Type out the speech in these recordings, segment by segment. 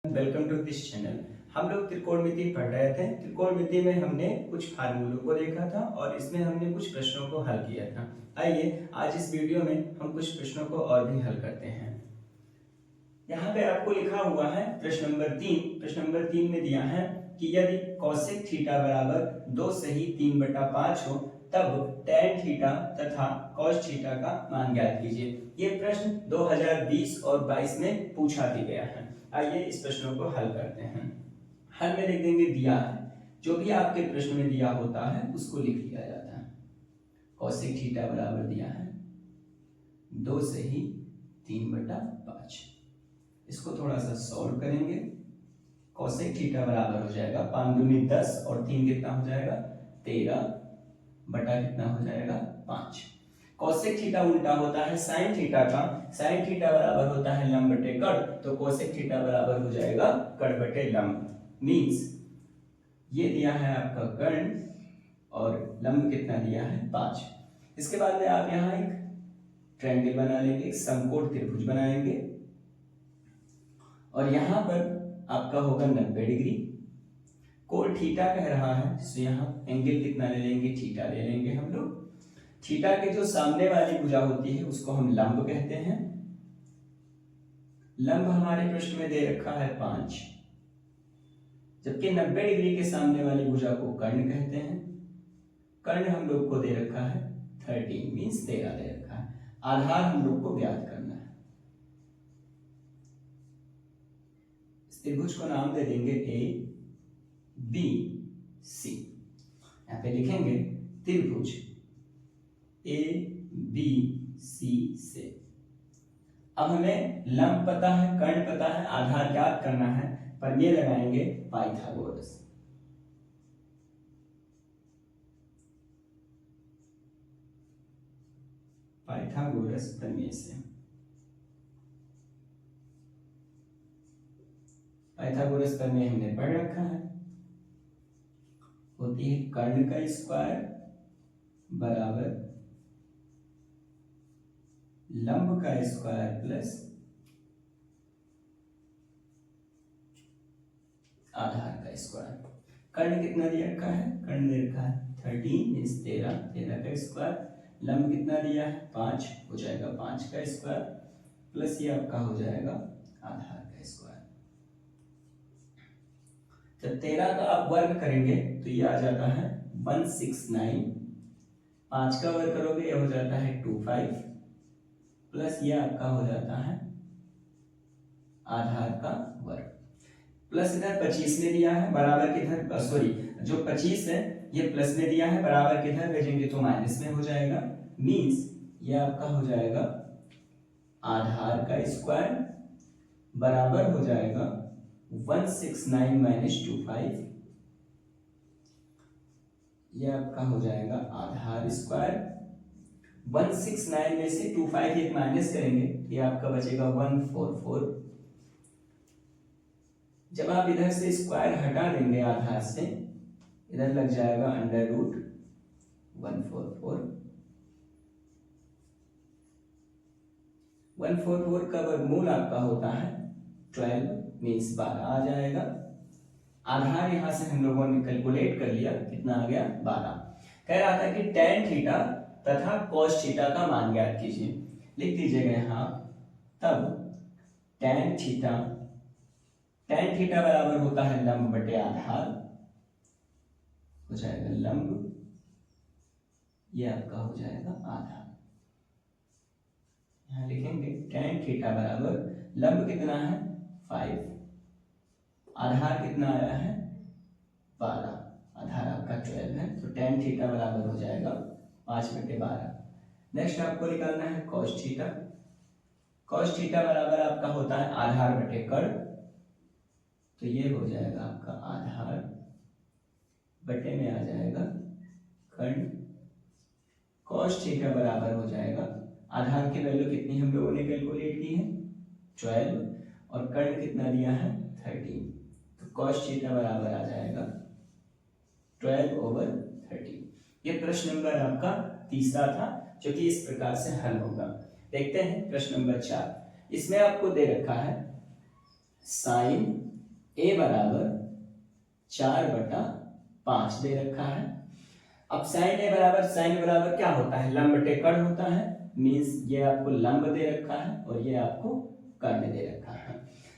Welcome to this channel. हम लोग त्रिकोणमिति पढ़ रहे थे। त्रिकोणमिति में हमने कुछ फार्मूलों को देखा था और इसमें हमने कुछ प्रश्नों को हल किया था। आइए आज इस वीडियो में हम कुछ प्रश्नों को और भी हल करते हैं। यहाँ पे आपको लिखा हुआ है प्रश्न नंबर 3। प्रश्न नंबर 3 में दिया है कि यदि कौशिक थीटा बराबर 2 सही 3/5 हो तब tan थीटा तथा cos थीटा का मान ज्ञात कीजिए। ये प्रश्न 2020 और 22 में पूछा भी गया है। आइए इस प्रश्नों को हल करते हैं। हल में लिख देंगे दिया है। जो भी आपके प्रश्न में दिया होता है उसको लिख लिया जाता है। कौशिक थीटा बराबर दिया है 2 सही 3/5। इसको थोड़ा सा सॉल्व करेंगे। कौशिक थीटा बराबर हो जाएगा 5 दूनी 10 और 3 कितना हो जाएगा 13 बटा कितना हो जाएगा 5। कौशिक थीटा उल्टा होता है साइन थीटा का। साइन थीटा बराबर होता है लंब बटे कर्ण, तो कौशिक थीटा बराबर हो जाएगा कर्ण बटे लंब। मींस ये दिया है आपका कर्ण और लंब कितना दिया है 5। इसके बाद में आप यहाँ एक ट्रायंगल बना लेंगे, एक समकोण त्रिभुज बनाएंगे और यहाँ पर आपका होगा 90 डिग्री। कोण थीटा कह रहा है तो यहाँ एंगल कितना ले लेंगे, थीटा ले लेंगे हम लोग। थीटा के जो सामने वाली भुजा होती है उसको हम लंब कहते हैं। लंब हमारे प्रश्न में दे रखा है 5, जबकि 90 डिग्री के सामने वाली भुजा को कर्ण कहते हैं। कर्ण हम लोग को दे रखा है 13 मींस 13 दे रखा है। आधार हम लोग को ज्ञात करना है। इस त्रिभुज को नाम दे देंगे ए बी सी। यहाँ पे लिखेंगे त्रिभुज ए बी सी से। अब हमें लंब पता है, कर्ण पता है, आधार ज्ञात करना है, पर ये लगाएंगे पाइथागोरस। पाइथागोरस प्रमेय से। पाइथागोरस प्रमेय हमने पढ़ रखा है। होती है कर्ण का स्क्वायर बराबर लंब का स्क्वायर प्लस आधार का स्क्वायर। कर्ण कितना दिया रखा है, कर्ण दे रखा है 13 मींस 13, 13 का स्क्वायर। लंब कितना दिया है 5, हो जाएगा 5 का स्क्वायर प्लस ये आपका हो जाएगा आधार का स्क्वायर। जब 13 का आप वर्ग करेंगे तो ये आ जाता है 169। 5 का वर्ग करोगे ये हो जाता है 25 प्लस ये आपका हो जाता है आधार का वर्ग। प्लस इधर 25 में दिया है, बराबर किधर सॉरी जो 25 है ये प्लस में दिया है, बराबर किधर भेजेंगे तो माइनस में हो जाएगा। मींस ये आपका हो जाएगा आधार का स्क्वायर बराबर हो जाएगा 169 माइनस 25। ये आपका हो जाएगा आधार स्क्वायर। 169 में से 25 एक माइनस करेंगे, ये आपका बचेगा 144। जब आप इधर से स्क्वायर हटा देंगे आधार से, इधर लग जाएगा अंडर रूट 144। 144 का वर्गमूल आपका होता है 12 मींस 12 आ जाएगा। आधार यहां से हम लोगों ने कैलकुलेट कर लिया, कितना आ गया 12। कह रहा था कि tan थीटा तथा cos थीटा का मान ज्ञात कीजिए। लिख दीजिएगा यहाँ तब tan थीटा बराबर होता है लंब बटे आधार, हो जाएगा लंब, ये आपका हो जाएगा आधार। यहाँ लिखेंगे tan थीटा बराबर लंब कितना है 5, आधार कितना आया है 12, आधार आपका 12 है, तो tan थीटा बराबर हो जाएगा 5/12। नेक्स्ट आपको निकालना है cos थीटा। cos थीटा बराबर आपका होता है आधार बटे कर्ण, तो ये हो जाएगा आपका आधार बटे में आ जाएगा कर्ण। cos थीटा बराबर हो जाएगा, आधार की वैल्यू कितनी हम लोगों ने कैलकुलेट की है 12 और कर्ण कितना दिया है 13, तो cos थीटा बराबर आ जाएगा 12/13। ये प्रश्न नंबर आपका तीसरा था जो कि इस प्रकार से हल होगा। देखते हैं प्रश्न नंबर 4। इसमें आपको दे रखा है साइन ए बराबर 4/5 दे रखा है। अब साइन ए बराबर, साइन बराबर क्या होता है, लंब बटे कर्ण होता है। मींस ये आपको लंब दे रखा है और ये आपको कर्ण दे रखा है।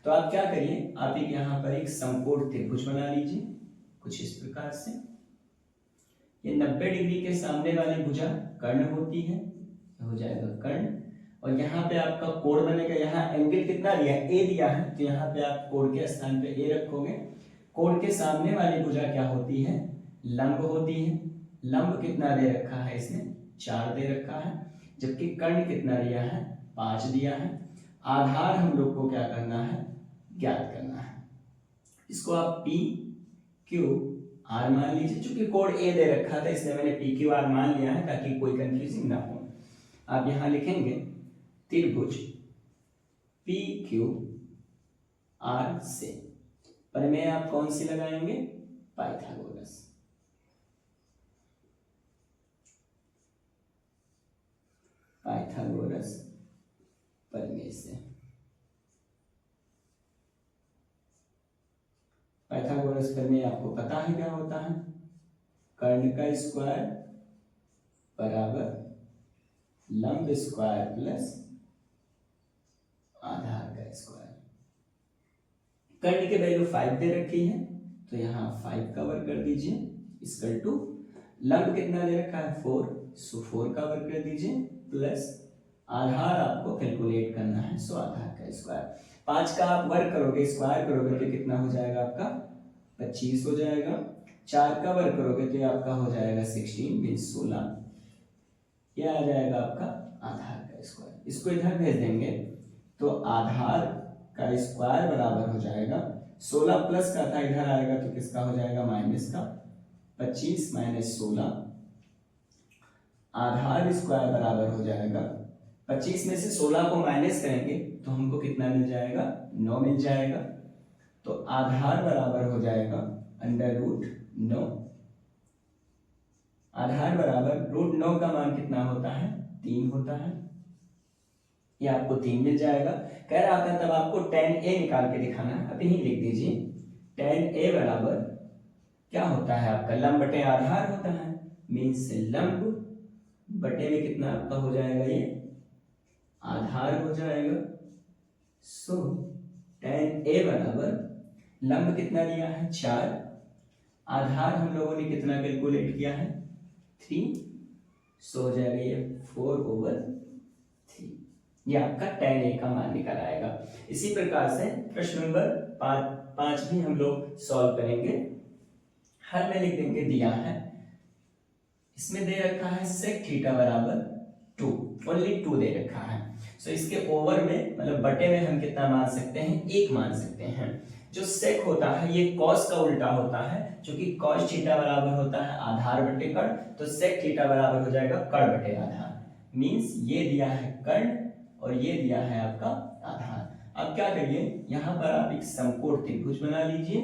तो आप क्या करिए, आप एक यहाँ पर एक समकोण त्रिभुज बना लीजिए कुछ इस प्रकार से। ये 90 डिग्री के सामने वाली भुजा कर्ण होती है, हो जाएगा कर्ण। और यहाँ पे आपका कोण बनेगा, यहाँ एंगल कितना दिया है, ए दिया है, तो यहाँ पे आप कोण के स्थान पे ए रखोगे। कोण के सामने वाली भुजा क्या होती है, लंब होती है। लंब कितना दे रखा है, इसमें 4 दे रखा है, जबकि कर्ण कितना दिया है, 5 दिया है। आधार हम लोग को क्या करना है, ज्ञात करना है। इसको आप पी क्यू आर मान लीजिए, चूंकि कोण ए दे रखा था इसलिए मैंने पी क्यू आर मान लिया है ताकि कोई कंफ्यूजिंग ना हो। आप यहां लिखेंगे त्रिभुज पी क्यू आर से प्रमेय आप कौन सी लगाएंगे, पाइथागोरस। पाइथागोरस प्रमेय से। पाइथागोरस प्रमेय आपको पता है क्या होता है, कर्ण का स्क्वायर बराबर लंब स्क्वायर प्लस आधार का स्क्वायर। कर्ण की वैल्यू 5 दे रखी है तो यहाँ 5 का वर्ग कर दीजिए, इक्वल टू लंब कितना दे रखा है 4, सो 4 का वर्ग कर दीजिए, प्लस आधार आपको कैलकुलेट करना है, सो आधार का स्क्वायर। 5 का आप वर्ग करोगे, स्क्वायर करोगे तो कितना हो जाएगा आपका 25 हो जाएगा। 4 का वर्ग करोगे तो आपका हो जाएगा 16 मीन्स 16, यह आ जाएगा आपका आधार का स्क्वायर। इसको इधर भेज देंगे तो आधार का स्क्वायर बराबर हो जाएगा 16 प्लस का था, इधर आएगा तो किसका हो जाएगा माइनस का, 25 माइनस 16। आधार स्क्वायर बराबर हो जाएगा 25 में से 16 को माइनस करेंगे तो हमको कितना मिल जाएगा, 9 मिल जाएगा। तो आधार बराबर हो जाएगा √9। आधार बराबर √9 का मान कितना होता है, 3 होता है। ये आपको 3 मिल जाएगा। कह रहा था तब आपको tan a निकाल के दिखाना है, अब यही लिख दीजिए tan a बराबर क्या होता है आपका, लंब बटे आधार होता है। मीन्स लंब बटे में कितना आपका हो जाएगा, ये आधार हो जाएगा। सो tan a बराबर लंब कितना दिया है 4, आधार हम लोगों ने कितना कैलकुलेट किया है 3, सो हो जाएगा ये 4/3। ये आपका tan a का मान निकल आएगा। इसी प्रकार से प्रश्न नंबर 5 भी हम लोग सॉल्व करेंगे। हल में लिख देंगे, दिया है इसमें दे रखा है sec थीटा बराबर 2, ओनली 2 दे रखा है। सो इसके ओवर में मतलब बटे में हम कितना मान सकते हैं, 1 मान सकते हैं। जो sec होता है ये cos का उल्टा होता है, क्योंकि cos थीटा बराबर होता है आधार बटे कर्ण, तो sec थीटा बराबर हो जाएगा कर्ण बटे आधार। मींस ये दिया है कर्ण और ये दिया है आपका आधार। अब क्या करिए, यहां पर आप एक समकोण त्रिभुज बना लीजिए।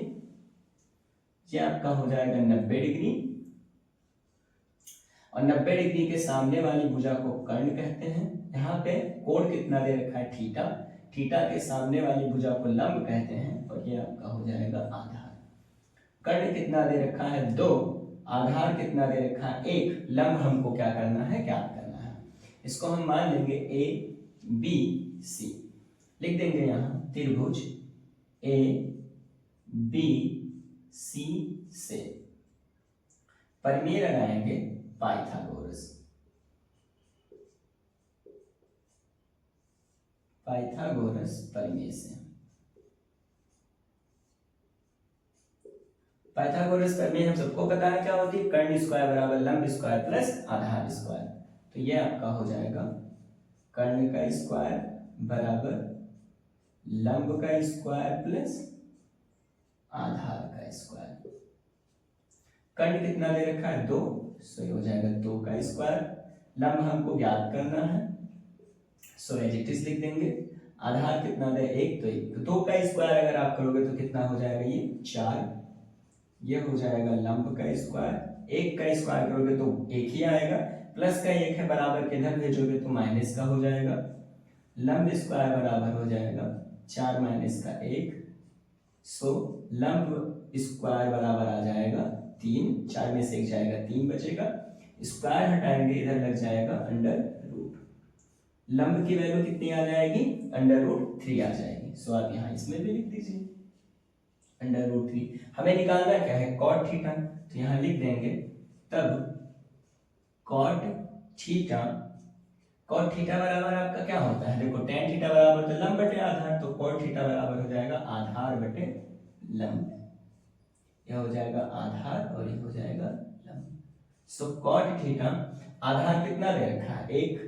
ये आपका हो जाएगा 90 डिग्री, और 90 डिग्री के सामने वाली भुजा को कर्ण कहते हैं। यहाँ पे कोण कितना दे रखा है थीटा, थीटा के सामने वाली भुजा को लंब कहते हैं, और ये आपका हो जाएगा आधार। कर्ण कितना दे रखा है 2, आधार कितना दे रखा है 1, लंब हमको क्या करना है, ज्ञात करना है। इसको हम मान लेंगे ए बी सी, लिख देंगे यहाँ त्रिभुज ए बी सी से प्रमेय लगाएंगे पाइथागोरस। पाइथागोरस प्रमेय से, पाइथागोरस प्रमेय हम सबको पता है क्या होती है, कर्ण स्क्वायर बराबर लंब स्क्वायर प्लस आधार स्क्वायर। तो ये आपका हो जाएगा कर्ण का स्क्वायर बराबर लंब का स्क्वायर प्लस आधार का स्क्वायर। कर्ण कितना दे रखा है 2, सो ये हो जाएगा 2 का स्क्वायर। लंब हमको ज्ञात करना है, सो एज इट इज लिख देंगे। आधार कितना दे 1, तो 1, तो 2 का स्क्वायर अगर आप करोगे तो कितना हो जाएगा, ये 4। ये हो जाएगा लंब का स्क्वायर, 1 का स्क्वायर करोगे तो 1 ही आएगा, प्लस का 1 है बराबर किधर भेजोगे तो माइनस का हो जाएगा। लंब स्क्वायर बराबर हो जाएगा 4 माइनस का 1, सो लंब स्क्वायर बराबर आ जाएगा 3, 4 में से 1 जाएगा 3 बचेगा, स्क्वायर हटाएंगे इधर लग जाएगा अंडर रूट, लंब की वैल्यू कितनी आ जाएगी अंडर रूट 3 आ जाएगी। सो आप यहाँ इसमें भी लिख दीजिए अंडर रूट 3। हमें निकालना क्या है कॉट थीटा, तो यहाँ लिख देंगे तब कॉट थीटा, कॉट थीटा बराबर आपका क्या होता है, देखो टेन थीटा बराबर तो लंब बटे आधार, तो कॉट थीटा बराबर हो जाएगा आधार बटे लंब, यह हो जाएगा आधार और यह हो जाएगा लंब। सो कॉट थीटा आधार कितना दे रखा है 1,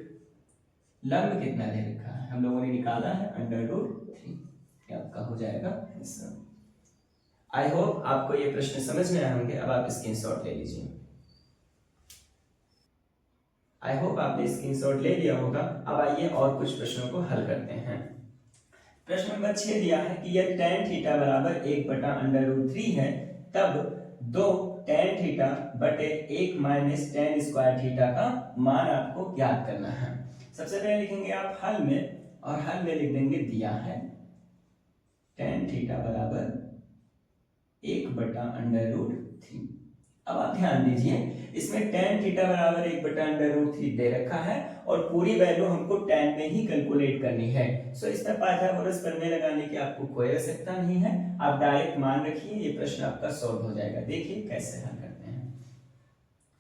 लंब कितना दे रखा है हम लोगों ने निकाला है अंडर रूट 3, ये आपका हो जाएगा आंसर। आई होप आपको ये प्रश्न समझ में आए होंगे। अब आप स्क्रीनशॉट ले लीजिए। आई होप आपने स्क्रीनशॉट ले लिया होगा। अब आइए और कुछ प्रश्नों को हल करते हैं। प्रश्न नंबर 6 दिया है कि यदि tan थीटा बराबर 1 बटा अंडर रूट 3 है तब 2 tan थीटा बटे 1 माइनस tan स्क्वायर थीटा का मान आपको ज्ञात करना है। सबसे पहले लिखेंगे आप हल में, और हल में लिख देंगे दिया है tan थीटा बराबर 1 बटा अंडर रूट 3। अब आप ध्यान दीजिए इसमें tan थीटा बराबर 1 बटा अंडर रूट 3 दे रखा है और पूरी वैल्यू हमको tan में ही कैलकुलेट करनी है। सो इसमें पाइथागोरस प्रमेय लगाने की आपको कोई आवश्यकता नहीं है, आप डायरेक्ट मान रखिए, ये प्रश्न आपका सॉल्व हो जाएगा। देखिए कैसे हल करते हैं,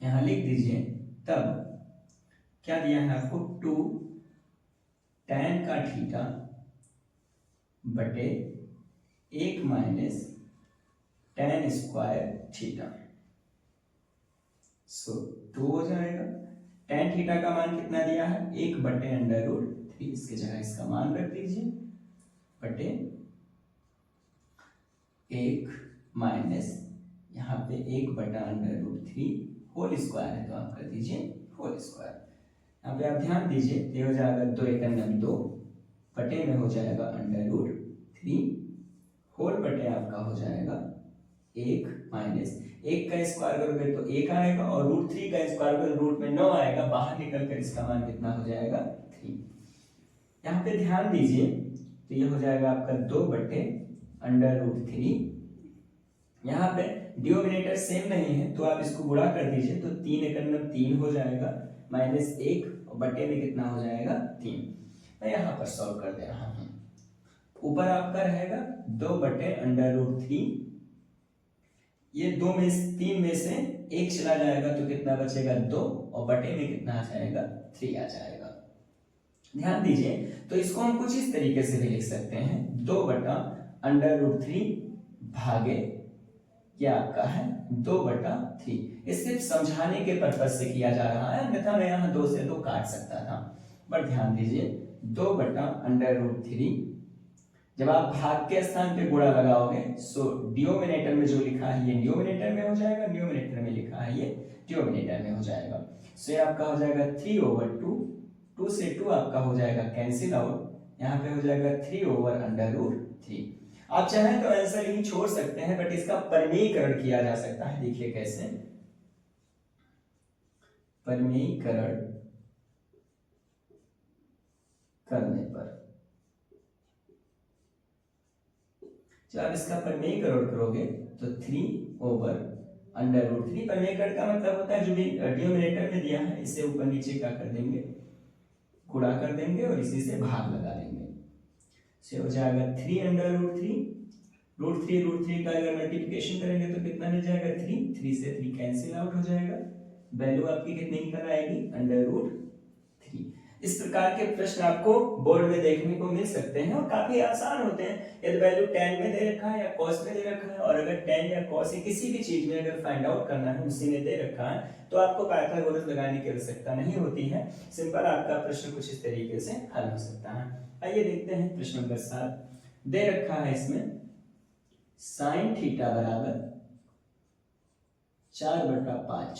यहाँ लिख दीजिए तब क्या दिया है आपको 2 tan का थीटा बटे 1 माइनस tan स्क्वायर थीटा, सो 2 हो जाएगा। tan थीटा का मान कितना दिया है 1 बटे अंडर रूट 3, इसके जगह इसका मान रख दीजिए बटे 1 माइनस यहाँ पे 1 बटा अंडर रूट 3 होल स्क्वायर है तो आप कर दीजिए होल स्क्वायर। यहाँ पे आप ध्यान दीजिए ये हो जाएगा 2 एकम 2 बटे में हो जाएगा अंडर रूट 3 होल बटे आपका हो जाएगा 1 माइनस 1 का स्क्वायर करोगे तो 1 आएगा और रूट 3 का स्क्वायर करोगे रूट में 9 आएगा, बाहर निकल कर इसका मान कितना हो जाएगा 3। यहाँ पे ध्यान दीजिए तो ये हो जाएगा आपका 2 बटे अंडर रूट 3, यहाँ पे डिनोमिनेटर सेम नहीं है तो आप इसको गुणा कर दीजिए तो 3 एकम 3 हो जाएगा माइनस 1 और बटे में कितना हो जाएगा 3। मैं यहाँ पर सॉल्व कर दे रहा हूँ, ऊपर आपका रहेगा 2 बटे अंडर रूट 3, ये 2 में 3 में से 1 चला जाएगा तो कितना बचेगा 2 और बटे में कितना आ जाएगा 3 आ जाएगा। ध्यान दीजिए तो इसको हम कुछ इस तरीके से भी लिख सकते हैं 2 बटा अंडर रूट 3 भागे क्या आपका है 2 बटा 3, ये सिर्फ समझाने के पर्पज से किया जा रहा है, अन्यथा मैं यहाँ 2 से 2 काट सकता था। पर ध्यान दीजिए 2 बटा अंडर रूट 3, जब आप भाग के स्थान पे गुणा लगाओगे सो डिनोमिनेटर में जो लिखा है ये न्यूमरेटर में हो जाएगा, न्यूमरेटर में लिखा है ये डिनोमिनेटर में हो जाएगा। सो ये आपका हो जाएगा 3/2, 2 से 2 आपका हो जाएगा कैंसिल आउट, यहाँ पे हो जाएगा 3 अंडर रूट 3। आप चाहें तो आंसर ही छोड़ सकते हैं बट इसका परिमेयीकरण किया जा सकता है। देखिए कैसे परिमेयीकरण करने पर जब आप इसका परिमेयीकरण करोगे तो 3/√3, परिमेयीकरण का मतलब होता है जो भी डिनोमिनेटर में दिया है इसे ऊपर नीचे क्या कर देंगे गुणा कर देंगे और इसी से भाग लगा देंगे, से हो जाएगा 3/√3, रूट थ्री का अगर मल्टीप्लिकेशन करेंगे तो कितना मिल जाएगा 3 से 3 कैंसिल आउट हो जाएगा, वैल्यू आपकी कितनी निकल आएगी √3। इस प्रकार के प्रश्न आपको बोर्ड में देखने को मिल सकते हैं और काफी आसान होते हैं। यदि वैल्यू tan में दे रखा है या cos में दे रखा है और अगर tan या cos किसी भी चीज में अगर फाइंड आउट करना है उसी में दे रखा है तो आपको पाइथागोरस लगाने की आवश्यकता नहीं होती है, सिंपल आपका प्रश्न कुछ इस तरीके से हल हो सकता है। आइए देखते हैं प्रश्न नंबर 7 दे रखा है इसमें sin थीटा बराबर 4/5,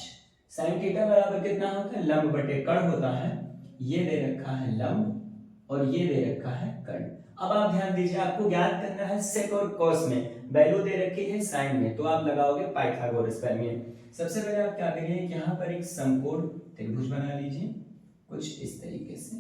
sin थीटा बराबर कितना होता है लंब बटे कर्ण होता है, ये दे रखा है लंब और ये दे रखा है कर्ण। अब आप ध्यान दीजिए आपको ज्ञात करना है सेक और कॉस में, वैल्यू दे रखी है साइन में तो आप लगाओगे पाइथागोरस प्रमेय। सबसे पहले आप क्या करिए यहाँ पर एक समकोण त्रिभुज बना लीजिए कुछ इस तरीके से,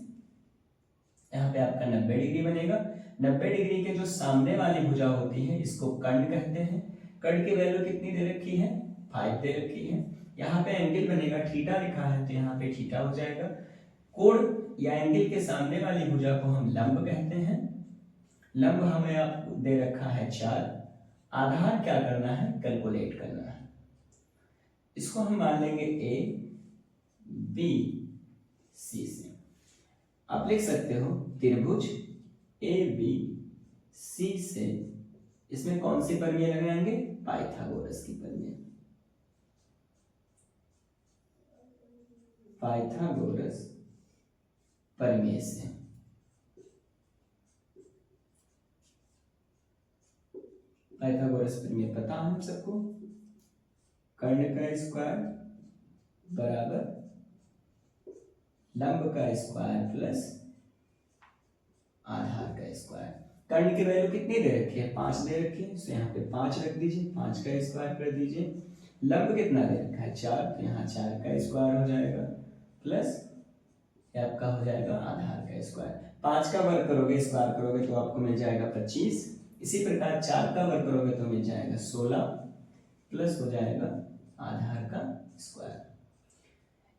यहाँ पे आपका 90 डिग्री बनेगा। 90 डिग्री के जो सामने वाली भुजा होती है इसको कर्ण कहते हैं। कर्ण की वैल्यू कितनी दे रखी है, 5 दे रखी है। यहाँ पे एंगल बनेगा, थीटा लिखा है तो यहाँ पे थीटा हो जाएगा। कोण या एंगल के सामने वाली भुजा को हम लंब कहते हैं। लंब हमें आपको दे रखा है 4। आधार क्या करना है, कैलकुलेट करना है। इसको हम मान लेंगे ए बी सी से। आप लिख सकते हो त्रिभुज ए बी सी से इसमें कौन सी प्रमेय लगाएंगे, पाइथागोरस की प्रमेय। पाइथागोरस प्रमेय से पाइथागोरस प्रमेय पता है हम सबको, कर्ण का स्क्वायर बराबर लंब का स्क्वायर प्लस आधार का स्क्वायर। कर्ण की वैल्यू कितनी दे रखी है, 5 दे रखी है, तो यहाँ पे 5 रख दीजिए, 5 का स्क्वायर कर दीजिए। लंब कितना दे रखा है, 4, तो यहाँ 4 का स्क्वायर हो जाएगा प्लस आपका हो जाएगा आधार का स्क्वायर। 5 का वर्ग करोगे, स्क्वायर करोगे तो आपको मिल जाएगा 25। इसी प्रकार 4 का वर्ग करोगे तो मिल जाएगा 16 प्लस हो जाएगा आधार का स्क्वायर।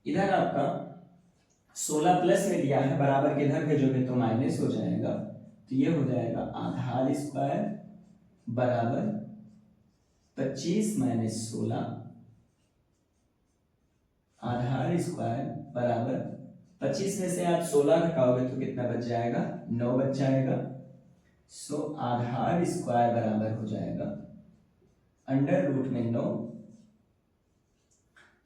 इधर आपका 16 प्लस में दिया है, बराबर के इधर भेजोगे तो माइनस हो जाएगा, तो ये हो जाएगा आधार स्क्वायर बराबर 25 माइनस 16। आधार स्क्वायर बराबर 25 में से आप 16 घटाओगे तो कितना बच जाएगा, 9 बच जाएगा। सो आधार स्क्वायर बराबर हो जाएगा अंडर रूट में 9।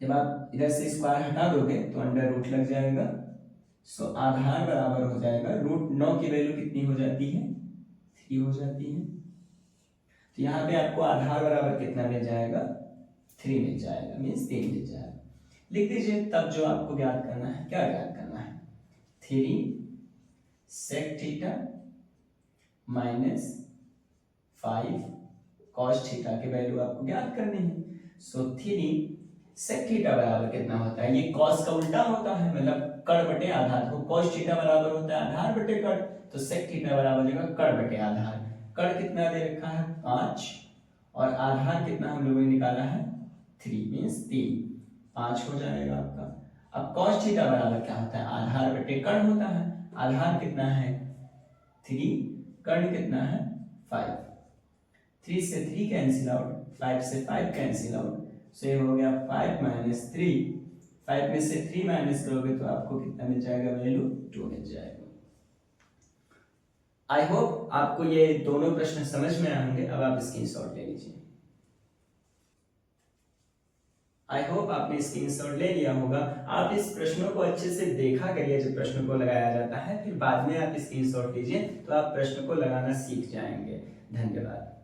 जब आप इधर से स्क्वायर हटा दोगे तो अंडर रूट लग जाएगा। सो आधार बराबर हो जाएगा रूट 9 की वैल्यू कितनी हो जाती है, 3 हो जाती है। तो यहाँ पे आपको आधार बराबर कितना मिल जाएगा, 3 मिल जाएगा, मीन्स 3 मिल जाएगा। लिख दीजिए। तब जो आपको ज्ञात करना है, क्या ज्ञात करना है, 3 sec theta minus 5 cos theta की वैल्यू आपको ज्ञात करनी है। सो 3 सेक थीटा बराबर कितना होता है, ये कॉस का उल्टा होता है, मतलब कर्ण बटे आधार। तो कॉस थीटा बराबर होता है आधार बटे कर्ण, तो सेक थीटा बराबर हो जाएगा कर्ण बटे आधार। कर्ण कितना दे रखा है, 5, और आधार कितना हम लोगों ने निकाला है, 3 मीन्स 3, 5 हो जाएगा आपका। अब कॉस थीटा बराबर क्या होता है, आधार बटे कर्ण होता है। आधार कितना है 3, कर्ण कितना है 5। 3 से 3 कैंसिल आउट, 5 से 5 कैंसिल आउट, सो ये हो गया 5 माइनस 3। 5 में से 3 माइनस करोगे तो आपको कितना मिल जाएगा, वैल्यू 2 मिल जाएगा। आई होप आपको ये दोनों प्रश्न समझ में आए होंगे। अब आप स्क्रीनशॉट ले लीजिए। आई होप आपने स्क्रीनशॉट ले लिया होगा। आप इस प्रश्नों को अच्छे से देखा करिए जब प्रश्न को लगाया जाता है, फिर बाद में आप स्क्रीनशॉट लीजिए तो आप प्रश्न को लगाना सीख जाएंगे। धन्यवाद।